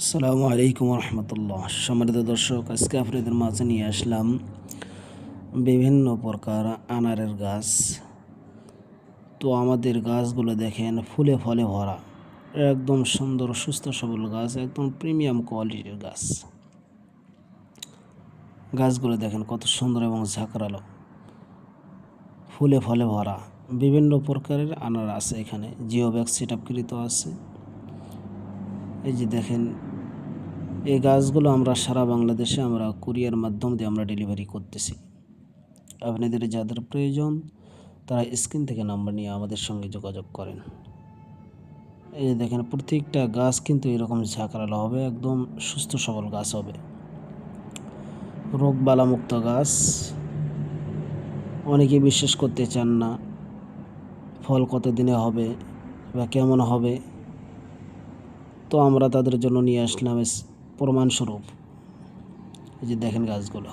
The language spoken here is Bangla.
আসসালামু আলাইকুম রহমতুল্লাহ। সম্মানিত দর্শক, আজকে আপনাদের মাঝে নিয়ে আসলাম বিভিন্ন প্রকার আনারের গাছ। তো আমাদের গাছগুলো দেখেন ফুলে ফলে ভরা, একদম সুন্দর সুস্থ সবল গাছ, একদম প্রিমিয়াম কোয়ালিটির গাছ। গাছগুলো দেখেন কত সুন্দর এবং ঝাঁকড়ালো, ফুলে ফলে ভরা। বিভিন্ন প্রকারের আনার আছে এখানে, জিও ব্যাগ সেট আপকৃত আছে। এই যে দেখেন, এই গাছগুলো আমরা সারা বাংলাদেশে আমরা কুরিয়ার মাধ্যম দিয়ে আমরা ডেলিভারি করতেছি। আপনাদের যাদের প্রয়োজন তারা স্ক্রিন থেকে নাম্বার নিয়ে আমাদের সঙ্গে যোগাযোগ করেন। এই যে দেখেন, প্রত্যেকটা গাছ কিন্তু এরকম ঝাঁকড়ালো হবে, একদম সুস্থ সবল গাছ হবে, রোগবালামুক্ত গাছ। অনেকে বিশ্বাস করতে চান না ফল কত দিনে হবে বা কেমন হবে, তো আমরা তাদের জন্য নিয়ে আসলাম প্রমাণস্বরূপ। এই যে দেখেন গাছগুলো।